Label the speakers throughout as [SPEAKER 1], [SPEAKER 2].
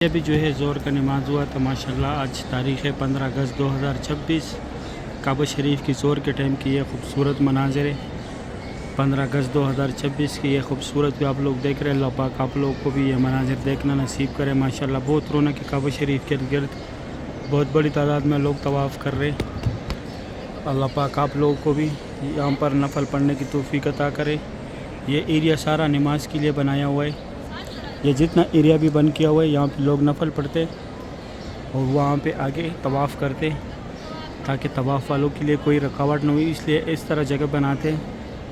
[SPEAKER 1] یہ بھی جو ہے زور کا نماز ہوا تو ماشاءاللہ آج تاریخ ہے 15 اگست 2026 کعبہ شریف کی زور کے ٹائم کی یہ خوبصورت مناظر ہے 15 اگست 2026 کی یہ خوبصورت بھی آپ لوگ دیکھ رہے ہیں۔ اللہ پاک آپ لوگ کو بھی یہ مناظر دیکھنا نصیب کرے۔ ماشاءاللہ بہت رونق ہے کعبہ شریف کے گرد، بہت بڑی تعداد میں لوگ طواف کر رہے ہیں۔ اللہ پاک آپ لوگوں کو بھی یہاں پر نفل پڑھنے کی توفیق عطا کرے۔ یہ ایریا سارا نماز کے لیے بنایا ہوا ہے، یہ جتنا ایریا بھی بن کیا ہوا ہے یہاں پہ لوگ نفل پڑھتے اور وہاں پہ آگے طواف کرتے تاکہ طواف والوں کے لیے کوئی رکاوٹ نہ ہوئی، اس لیے اس طرح جگہ بناتے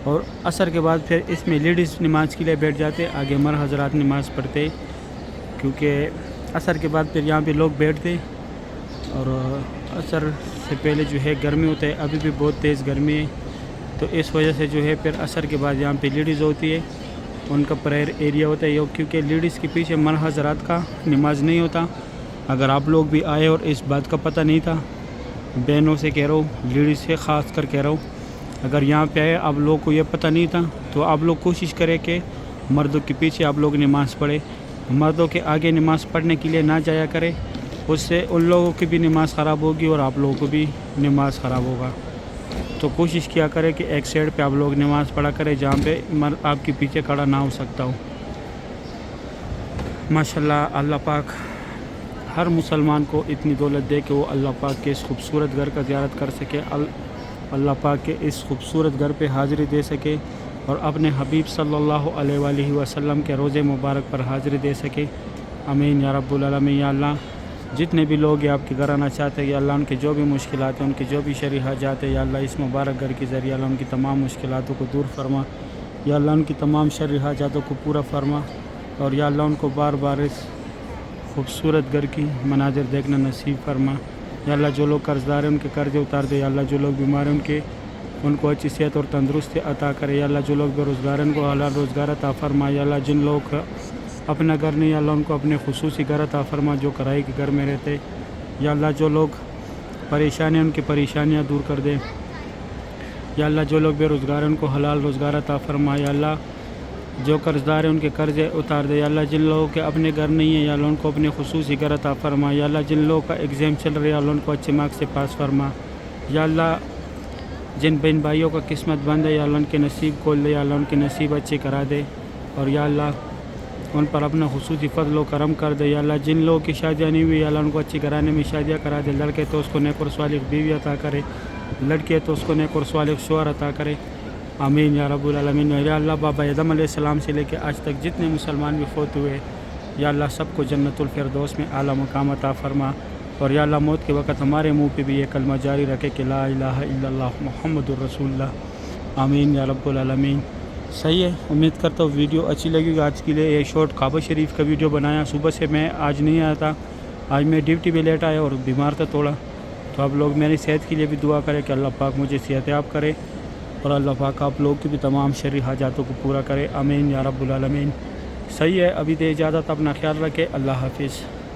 [SPEAKER 1] اور عصر کے بعد پھر اس میں لیڈیز نماز کے لیے بیٹھ جاتے، آگے مرد حضرات نماز پڑھتے، کیونکہ عصر کے بعد پھر یہاں پہ لوگ بیٹھتے اور عصر سے پہلے جو ہے گرمی ہوتا ہے، ابھی بھی بہت تیز گرمی ہے، تو اس وجہ سے جو ہے پھر عصر کے بعد یہاں پہ لیڈیز ہوتی ہے، ان کا پریئر ایریا ہوتا ہے، کیونکہ لیڈیز کے پیچھے مرد حضرات کا نماز نہیں ہوتا۔ اگر آپ لوگ بھی آئے اور اس بات کا پتہ نہیں تھا، بہنوں سے کہہ رہا ہوں، لیڈیز سے خاص کر کہہ رہا ہوں، اگر یہاں پہ آئے آپ لوگ کو یہ پتہ نہیں تھا تو آپ لوگ کوشش کریں کہ مردوں کے پیچھے آپ لوگ نماز پڑھیں، مردوں کے آگے نماز پڑھنے کے لیے نہ جایا کریں، اس سے ان لوگوں کی بھی نماز خراب ہوگی اور آپ لوگوں کو بھی نماز خراب ہوگا۔ تو کوشش کیا کرے کہ ایک سائڈ پہ آپ لوگ نماز پڑھا کرے جہاں پہ مرد آپ کے پیچھے کھڑا نہ ہو سکتا ہو۔ ماشاءاللہ اللہ پاک ہر مسلمان کو اتنی دولت دے کہ وہ اللہ پاک کے اس خوبصورت گھر کا زیارت کر سکے، اللہ پاک کے اس خوبصورت گھر پہ حاضری دے سکے اور اپنے حبیب صلی اللہ علیہ وآلہ وسلم کے روضے مبارک پر حاضری دے سکے۔ آمین یا رب العالمین۔ یا اللہ جتنے بھی لوگ یہ آپ کے گھر آنا چاہتے ہیں، یا اللہ ان کے جو بھی مشکلات ہیں، ان کے جو بھی شرعی حاجات ہیں، یا اللہ اس مبارک گھر کے ذریعے اللہ ان کی تمام مشکلاتوں کو دور فرما، یا اللہ ان کی تمام شرعی حاجاتوں کو پورا فرما، اور یا اللہ ان کو بار بار اس خوبصورت گھر کی مناظر دیکھنا نصیب فرما۔ یا اللہ جو لوگ قرض دار ہیں ان کے قرضے اتار دے، یا اللہ جو لوگ بیمار ہیں ان کو اچھی صحت اور تندرستی عطا کرے، یا اللہ جو لوگ بے روزگار ہیں ان کو حلال روزگار عطا فرما، یا اللہ جن لوگ اپنا گھر نہیں، یا اللہ ان کو اپنے خصوصی گھر عطا فرما جو کرائے کے گھر میں رہتے، یا اللہ جو لوگ پریشان ہیں ان کی پریشانیاں دور کر دے، یا اللہ جو لوگ بے روزگار ہیں ان کو حلال روزگار عطا فرما، یا اللہ جو قرض دار ہیں ان کے قرضے اتار دے، یا اللہ جن لوگوں کے اپنے گھر نہیں ہیں یا اللہ ان کو اپنے خصوصی گھر عطا فرما، یا اللہ جن لوگوں کا ایگزام چل رہا ہے یا اللہ ان کو اچھے مارکس سے پاس فرما، یا اللہ جن بہن بھائیوں کا قسمت بند ہے یا اللہ ان کے نصیب کھول دے، یا اللہ ان کے نصیب اچھے کرا دے، اور یا اللہ ان پر اپنا خصوصی فضل و کرم کر دے، یا اللہ جن لوگوں کی شادیاں نہیں ہوئی یا اللہ ان کو اچھی گھرانے میں شادیاں کرا دے، لڑکے تو اس کو نیک اور صالح بیوی عطا کرے، لڑکے تو اس کو نیک اور صالح شوہر عطا کرے۔ آمین یا رب العالمین۔ یا اللہ بابا آدم علیہ السلام سے لے کے آج تک جتنے مسلمان بھی فوت ہوئے، یا اللہ سب کو جنت الفردوس میں اعلیٰ مقام عطا فرما، اور یا اللہ موت کے وقت ہمارے منہ پہ بھی یہ کلمہ جاری رکھے کہ لا الہ الا اللہ محمد الرسول اللہ۔ آمین یا رب العالمین۔ صحیح ہے، امید کرتا ہوں ویڈیو اچھی لگی گی۔ آج کے لیے یہ شارٹ کعبہ شریف کا ویڈیو بنایا، صبح سے میں آج نہیں آیا تھا، آج میں ڈیوٹی پہ لیٹ آیا اور بیمار تھا تھوڑا، تو آپ لوگ میری صحت کے لیے بھی دعا کریں کہ اللہ پاک مجھے صحت یاب کرے اور اللہ پاک آپ لوگ کی بھی تمام شرعی حاجاتوں کو پورا کرے۔ آمین یا رب العالمین۔ صحیح ہے، ابھی دے اجازت، اپنا خیال رکھے، اللہ حافظ۔